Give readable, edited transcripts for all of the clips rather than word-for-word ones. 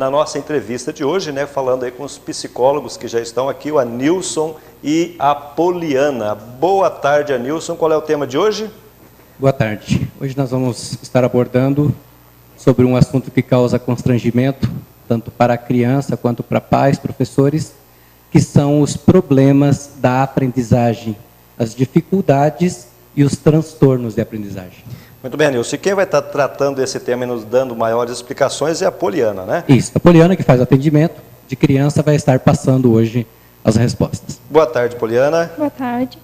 na nossa entrevista de hoje, né, falando aí com os psicólogos que já estão aqui, o Anilson e a Poliana. Boa tarde, Anilson. Qual é o tema de hoje? Boa tarde. Hoje nós vamos estar abordando sobre um assunto que causa constrangimento, tanto para a criança quanto para pais, professores, que são os problemas da aprendizagem, as dificuldades e os transtornos de aprendizagem. Muito bem, Nilson. E quem vai estar tratando esse tema e nos dando maiores explicações é a Poliana, né? Isso. A Poliana, que faz atendimento de criança, vai estar passando hoje as respostas. Boa tarde, Poliana. Boa tarde.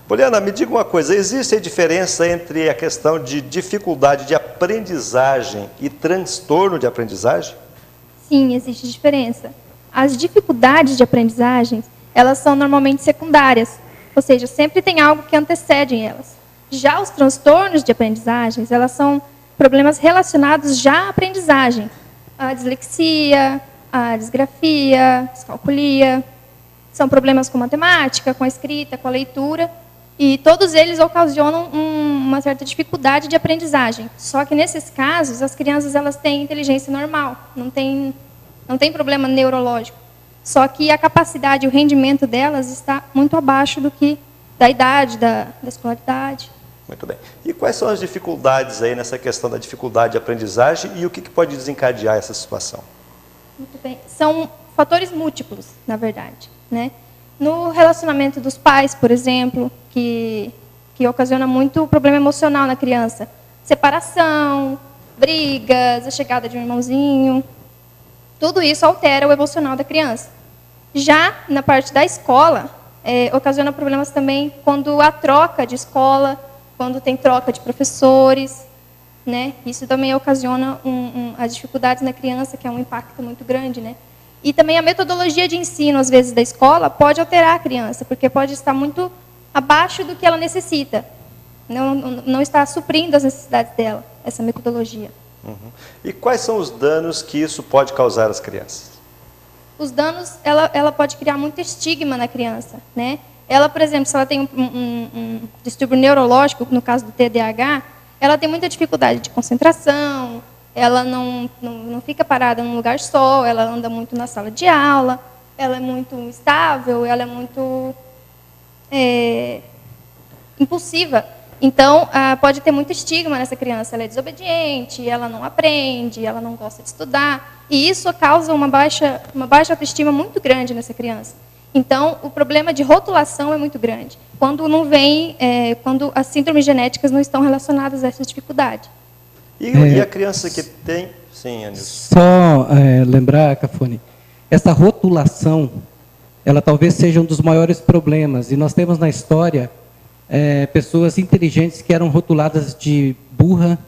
Poliana, me diga uma coisa, existe diferença entre a questão de dificuldade de aprendizagem e transtorno de aprendizagem? Sim, existe diferença. As dificuldades de aprendizagem, elas são normalmente secundárias, ou seja, sempre tem algo que antecede elas. Já os transtornos de aprendizagens, elas são problemas relacionados já à aprendizagem. A dislexia, a disgrafia, a descalculia, são problemas com matemática, com a escrita, com a leitura, e todos eles ocasionam uma certa dificuldade de aprendizagem. Só que nesses casos, as crianças elas têm inteligência normal, não tem problema neurológico. Só que a capacidade, o rendimento delas está muito abaixo do que da idade, da escolaridade. Muito bem. E quais são as dificuldades aí nessa questão da dificuldade de aprendizagem e o que pode desencadear essa situação? Muito bem. São fatores múltiplos, na verdade, né? No relacionamento dos pais, por exemplo, que ocasiona muito problema emocional na criança. Separação, brigas, a chegada de um irmãozinho. Tudo isso altera o emocional da criança. Já na parte da escola, ocasiona problemas também quando há troca de escola, quando tem troca de professores, né? Isso também ocasiona as dificuldades na criança, que é um impacto muito grande, né? E também a metodologia de ensino, às vezes, da escola, pode alterar a criança, porque pode estar muito abaixo do que ela necessita. Não está suprindo as necessidades dela, essa metodologia. Uhum. E quais são os danos que isso pode causar às crianças? Os danos, ela pode criar muito estigma na criança, né? Ela, por exemplo, se ela tem um distúrbio neurológico, no caso do TDAH, ela tem muita dificuldade de concentração, ela não fica parada num lugar só, ela anda muito na sala de aula, ela é muito instável, ela é muito impulsiva. Então, pode ter muito estigma nessa criança. Ela é desobediente, ela não aprende, ela não gosta de estudar. E isso causa uma baixa autoestima muito grande nessa criança. Então, o problema de rotulação é muito grande. Quando quando as síndromes genéticas não estão relacionadas a essa dificuldade. E a criança que tem... Sim, Anilson. Só lembrar, Cafone, essa rotulação, ela talvez seja um dos maiores problemas. E nós temos na história pessoas inteligentes que eram rotuladas de burra,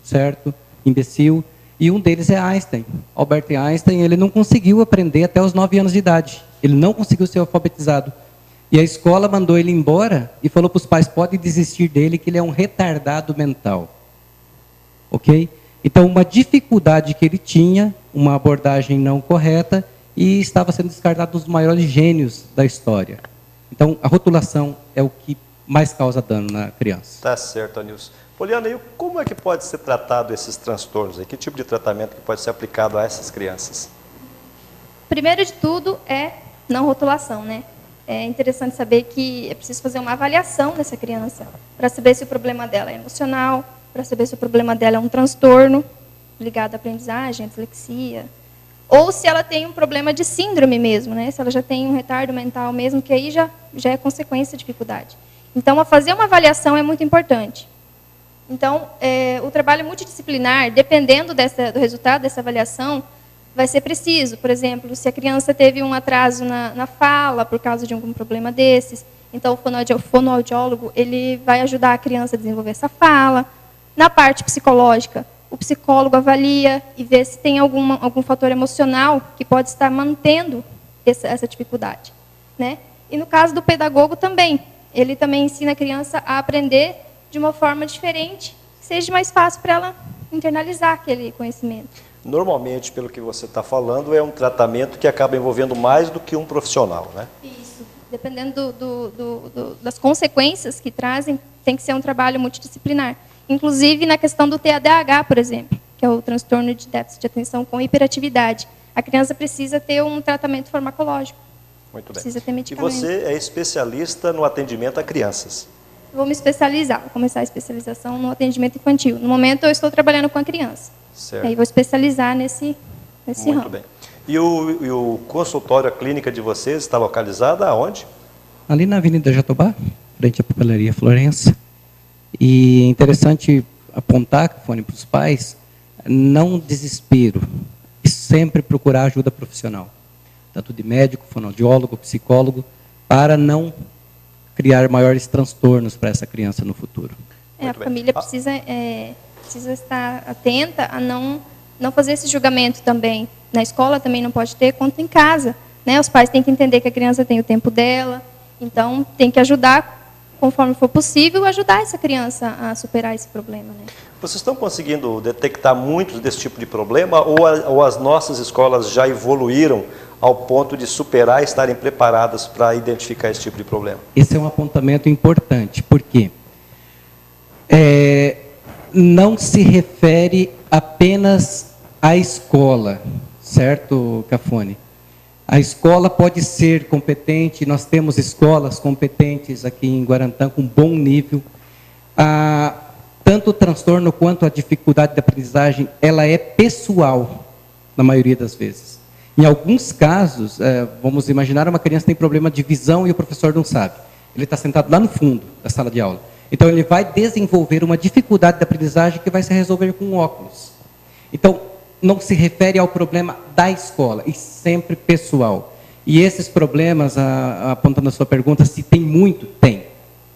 certo? Imbecil. E um deles é Einstein. Albert Einstein, ele não conseguiu aprender até os 9 anos de idade. Ele não conseguiu ser alfabetizado. E a escola mandou ele embora e falou para os pais, pode desistir dele, que ele é um retardado mental. Ok? Então, uma dificuldade que ele tinha, uma abordagem não correta, e estava sendo descartado dos maiores gênios da história. Então, a rotulação é o que mais causa dano na criança. Tá certo, Anilson. Poliana, e como é que pode ser tratado esses transtornos? Que tipo de tratamento que pode ser aplicado a essas crianças? Primeiro de tudo é não rotulação, né? É interessante saber que é preciso fazer uma avaliação dessa criança para saber se o problema dela é emocional, para saber se o problema dela é um transtorno ligado à aprendizagem, à dislexia, ou se ela tem um problema de síndrome mesmo, né? Se ela já tem um retardo mental mesmo, que aí já é consequência de dificuldade. Então, fazer uma avaliação é muito importante. Então, o trabalho multidisciplinar, dependendo do resultado dessa avaliação, vai ser preciso. Por exemplo, se a criança teve um atraso na fala por causa de algum problema desses, então o fonoaudiólogo ele vai ajudar a criança a desenvolver essa fala. Na parte psicológica, o psicólogo avalia e vê se tem algum fator emocional que pode estar mantendo essa dificuldade, né? E no caso do pedagogo também, ele também ensina a criança a aprender de uma forma diferente, que seja mais fácil para ela internalizar aquele conhecimento. Normalmente, pelo que você está falando, é um tratamento que acaba envolvendo mais do que um profissional, né? Isso. Dependendo das consequências que trazem, tem que ser um trabalho multidisciplinar. Inclusive na questão do TDAH, por exemplo, que é o transtorno de déficit de atenção com hiperatividade. a criança precisa ter um tratamento farmacológico. Muito bem. Precisa ter E medicamento. você é especialista no atendimento a crianças. Vou me especializar, vou começar a especialização no atendimento infantil. No momento, eu estou trabalhando com a criança. Certo. Aí vou especializar nesse Muito ramo. bem. E o consultório, a clínica de vocês, está localizada aonde? Ali na Avenida Jatobá, frente à Papelaria Florença. E é interessante apontar, Cafone, para os pais, não desespero, e sempre procurar ajuda profissional, tanto de médico, fonoaudiólogo, psicólogo, para não criar maiores transtornos para essa criança no futuro. A Muito bem. família precisa estar atenta a não fazer esse julgamento também. Na escola também não pode ter, quanto em casa. Né? Os pais têm que entender que a criança tem o tempo dela, então tem que ajudar, conforme for possível, ajudar essa criança a superar esse problema. Né? Vocês estão conseguindo detectar muitos desse tipo de problema ou as nossas escolas já evoluíram ao ponto de superar e estarem preparadas para identificar esse tipo de problema? Esse é um apontamento importante, porque não se refere apenas à escola, certo, Cafone? A escola pode ser competente, nós temos escolas competentes aqui em Guarantã com bom nível. Tanto o transtorno quanto a dificuldade de aprendizagem, ela é pessoal, na maioria das vezes. Em alguns casos, vamos imaginar uma criança tem problema de visão e o professor não sabe. Ele está sentado lá no fundo da sala de aula. Então, ele vai desenvolver uma dificuldade de aprendizagem que vai se resolver com óculos. Então, não se refere ao problema da escola, e sempre pessoal. E esses problemas, apontando a sua pergunta, se tem muito? Tem.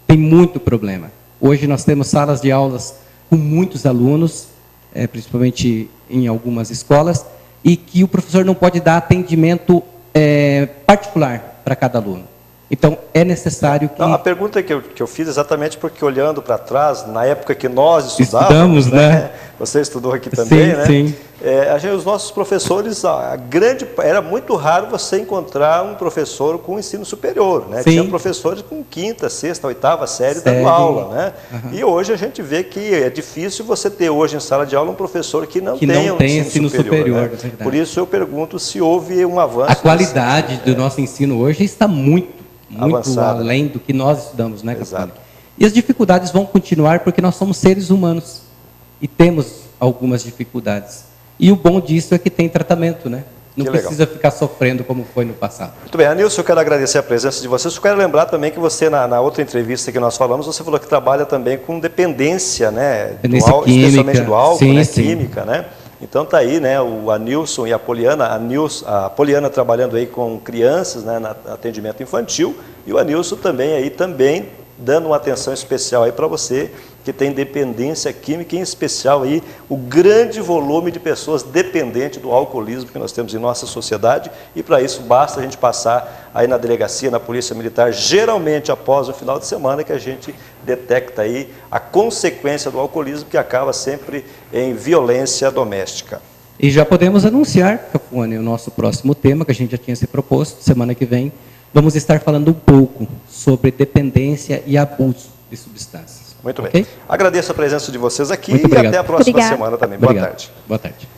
Tem muito problema. Hoje nós temos salas de aulas com muitos alunos, principalmente em algumas escolas, e que o professor não pode dar atendimento particular para cada aluno. Então, é necessário que... Não, a pergunta que eu fiz exatamente porque, olhando para trás, na época que nós estudávamos, né? Você estudou aqui também, sim, né? Sim. Os nossos professores, era muito raro você encontrar um professor com ensino superior, né? Sim. Tinha professores com quinta, sexta, oitava série dando aula, né? Uhum. E hoje a gente vê que é difícil você ter hoje em sala de aula um professor que não tenha um ensino superior. Né? Por isso eu pergunto se houve um avanço. A qualidade do nosso ensino hoje está muito avançada, além do que nós estudamos, né, Exato. E as dificuldades vão continuar porque nós somos seres humanos e temos algumas dificuldades. E o bom disso é que tem tratamento, né? Não precisa ficar sofrendo como foi no passado. Muito bem, Anilson, eu quero agradecer a presença de vocês. Eu quero lembrar também que você, na outra entrevista que nós falamos, você falou que trabalha também com dependência, né? Dependência química. Especialmente do álcool, sim, né? Sim. Química, né? Então está aí, né, o Anilson e a Poliana, a Poliana trabalhando aí com crianças, né, no atendimento infantil, e o Anilson também dando uma atenção especial aí para você que tem dependência química, em especial aí o grande volume de pessoas dependentes do alcoolismo que nós temos em nossa sociedade, e para isso basta a gente passar aí na delegacia, na Polícia Militar, geralmente após o final de semana, que a gente detecta aí a consequência do alcoolismo, que acaba sempre em violência doméstica. E já podemos anunciar, Cafone, o nosso próximo tema, que a gente já tinha se proposto, semana que vem, vamos estar falando um pouco sobre dependência e abuso de substâncias. Muito bem. Agradeço a presença de vocês aqui e até a próxima semana também. Obrigado. Boa tarde. Boa tarde.